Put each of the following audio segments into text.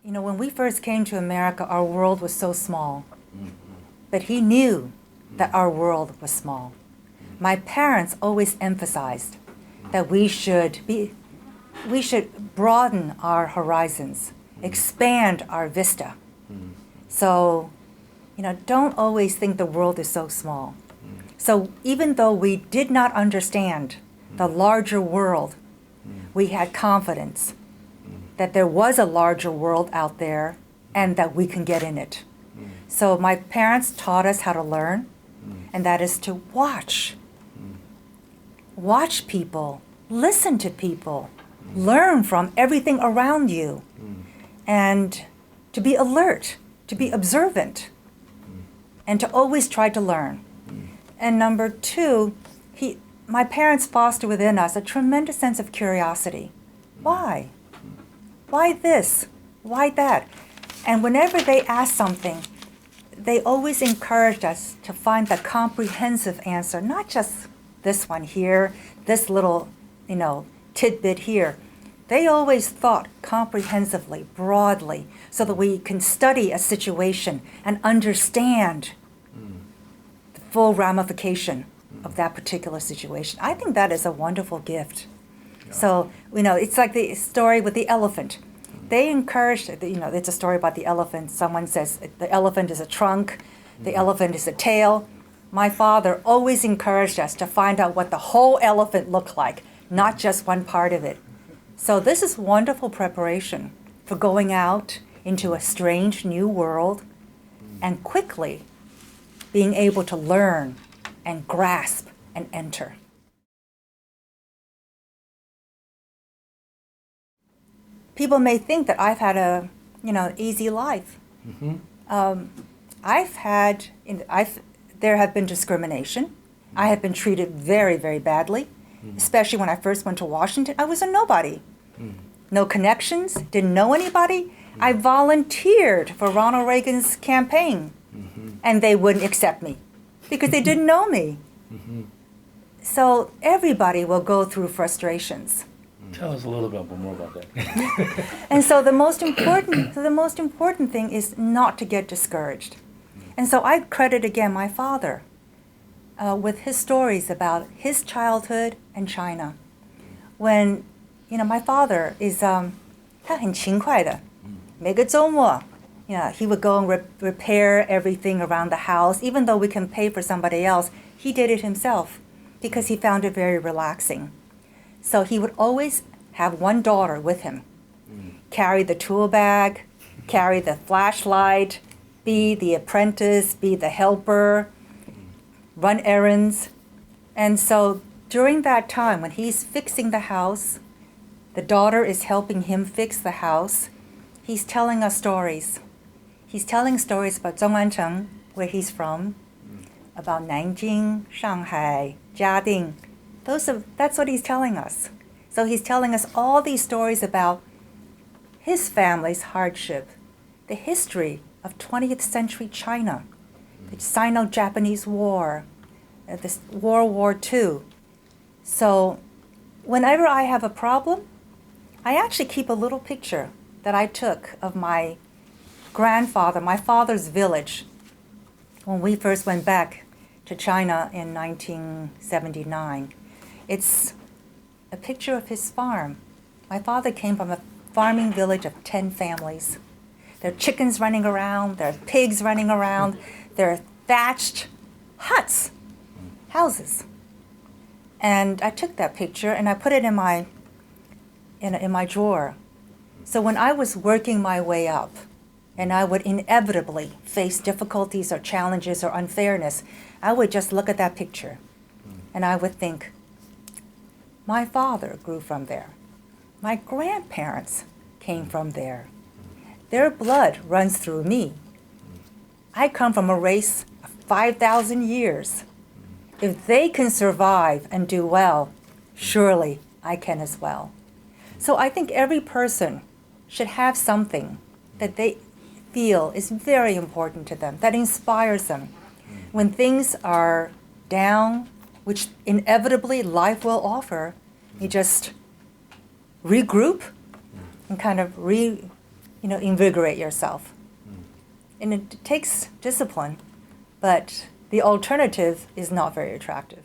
You know, when we first came to America, our world was so small. But he knew that our world was small. My parents always emphasized that we should broaden our horizons, expand our vista. So, you know, don't always think the world is so small. So even though we did not understand the larger world, we had confidence that there was a larger world out there and that we can get in it. So my parents taught us how to learn, and that is to watch. Watch people, listen to people, learn from everything around you, and to be alert, to be observant, and to always try to learn. And number two, my parents fostered within us a tremendous sense of curiosity. Why? Why this? Why that? And whenever they asked something, they always encouraged us to find the comprehensive answer, not just this one here, this little, tidbit here. They always thought comprehensively, broadly, so that we can study a situation and understand the full ramification of that particular situation. I think that is a wonderful gift. Yeah. So, it's like the story with the elephant. They encouraged, it's a story about the elephant. Someone says the elephant is a trunk, the elephant is a tail. My father always encouraged us to find out what the whole elephant looked like, not just one part of it. So this is wonderful preparation for going out into a strange new world and quickly being able to learn and grasp and enter. People may think that I've had a, easy life. There have been discrimination. I have been treated very, very badly, especially when I first went to Washington. I was a nobody. No connections, didn't know anybody. I volunteered for Ronald Reagan's campaign, and they wouldn't accept me because they didn't know me. So everybody will go through frustrations. Tell us a little bit more about that. And so the most important thing is not to get discouraged. And so I credit again my father with his stories about his childhood in China. When, my father is 他很勤快的，每个周末, he would go and repair everything around the house. Even though we can pay for somebody else, he did it himself because he found it very relaxing. So he would always have one daughter with him, carry the tool bag, carry the flashlight, be the apprentice, be the helper, run errands. And so during that time, when he's fixing the house, the daughter is helping him fix the house, he's telling us stories. He's telling stories about Zhong'ancheng, where he's from, about Nanjing, Shanghai, Jiading. That's what he's telling us. So he's telling us all these stories about his family's hardship, the history of 20th century China, the Sino-Japanese War, this World War II. So whenever I have a problem, I actually keep a little picture that I took of my grandfather, my father's village, when we first went back to China in 1979. It's a picture of his farm. My father came from a farming village of 10 families. There are chickens running around, there are pigs running around, there are thatched huts, houses. And I took that picture and I put it in my drawer. So when I was working my way up, and I would inevitably face difficulties or challenges or unfairness, I would just look at that picture and I would think, my father grew from there. My grandparents came from there. Their blood runs through me. I come from a race of 5,000 years. If they can survive and do well, surely I can as well. So I think every person should have something that they feel is very important to them, that inspires them. When things are down, which inevitably life will offer, you just regroup and kind of invigorate yourself. And it takes discipline, but the alternative is not very attractive.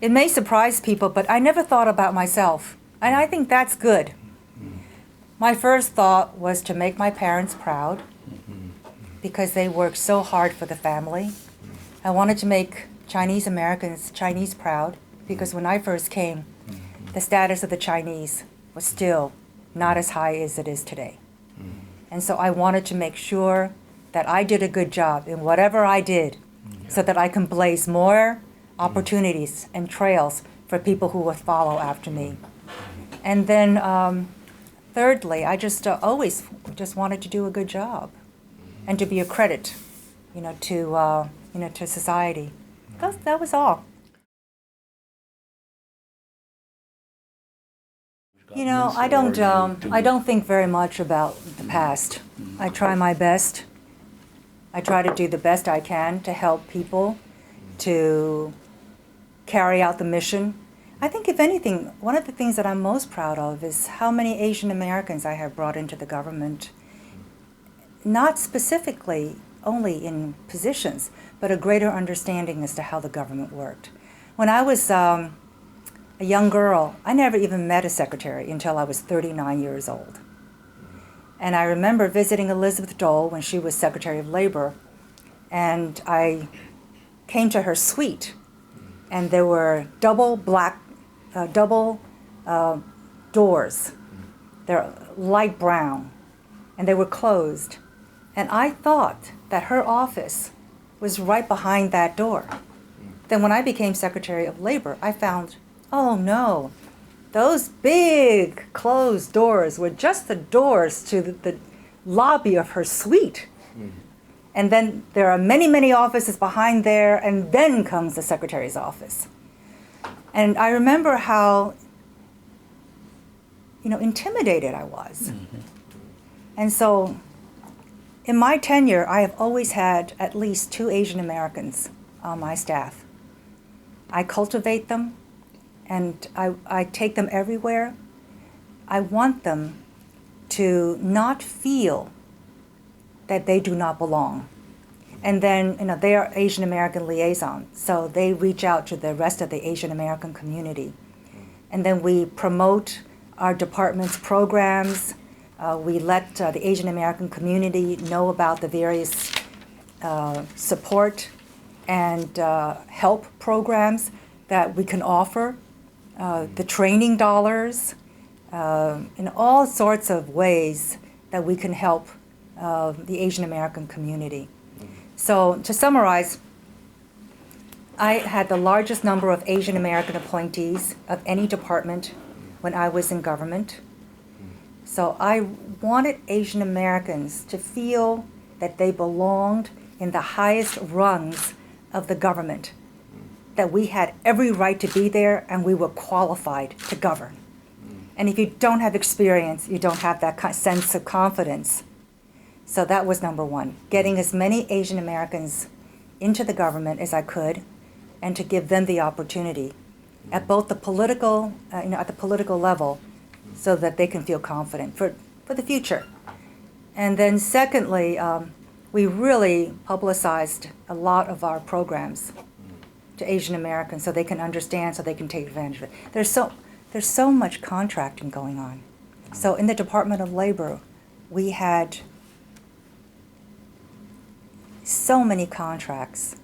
It may surprise people, but I never thought about myself, and I think that's good. My first thought was to make my parents proud because they worked so hard for the family. I wanted to make Chinese Americans Chinese proud because when I first came, the status of the Chinese was still not as high as it is today. And so I wanted to make sure that I did a good job in whatever I did so that I can blaze more opportunities and trails for people who would follow after me. And then thirdly, I just always just wanted to do a good job and to be a credit, to society. That was all. I don't think very much about the past. I try my best. I try to do the best I can to help people to carry out the mission. I think, if anything, one of the things that I'm most proud of is how many Asian Americans I have brought into the government, not specifically only in positions, but a greater understanding as to how the government worked. When I was a young girl, I never even met a secretary until I was 39 years old. And I remember visiting Elizabeth Dole when she was Secretary of Labor, and I came to her suite, and there were double doors. They're light brown, and they were closed. And I thought that her office was right behind that door. Then when I became Secretary of Labor, I found, oh no, those big closed doors were just the doors to the lobby of her suite. And then there are many, many offices behind there, and then comes the Secretary's office. And I remember how, intimidated I was. And so in my tenure, I have always had at least 2 Asian Americans on my staff. I cultivate them, and I take them everywhere. I want them to not feel that they do not belong. And then, they are Asian American liaison, so they reach out to the rest of the Asian American community. And then we promote our department's programs. We let the Asian American community know about the various support and help programs that we can offer, the training dollars, in all sorts of ways that we can help the Asian American community. So to summarize, I had the largest number of Asian American appointees of any department when I was in government. So I wanted Asian Americans to feel that they belonged in the highest rungs of the government, that we had every right to be there and we were qualified to govern. And if you don't have experience, you don't have that sense of confidence. So that was number one, getting as many Asian Americans into the government as I could, and to give them the opportunity at both the political, at the political level, so that they can feel confident for the future. And then secondly, we really publicized a lot of our programs to Asian Americans so they can understand, so they can take advantage of it. There's so much contracting going on. So in the Department of Labor, we had so many contracts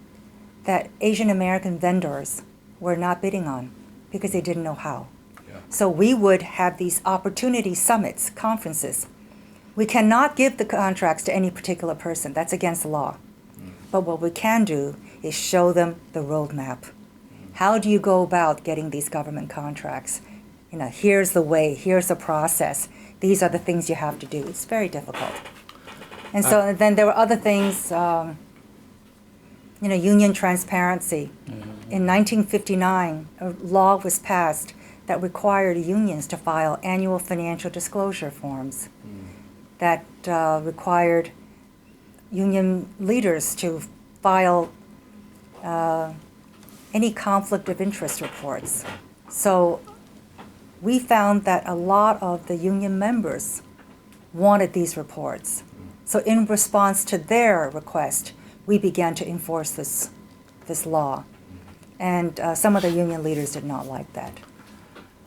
that Asian American vendors were not bidding on because they didn't know how. Yeah. So we would have these opportunity summits, conferences. We cannot give the contracts to any particular person. That's against the law. But what we can do is show them the roadmap. How do you go about getting these government contracts? Here's the way, here's the process. These are the things you have to do. It's very difficult. And so then there were other things, union transparency. In 1959, a law was passed that required unions to file annual financial disclosure forms, that required union leaders to file any conflict of interest reports. So we found that a lot of the union members wanted these reports. So in response to their request, we began to enforce this law. And some of the union leaders did not like that.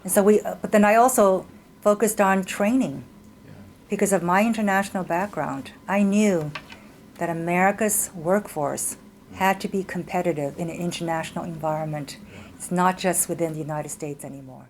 And so but then I also focused on training. Because of my international background, I knew that America's workforce had to be competitive in an international environment. It's not just within the United States anymore.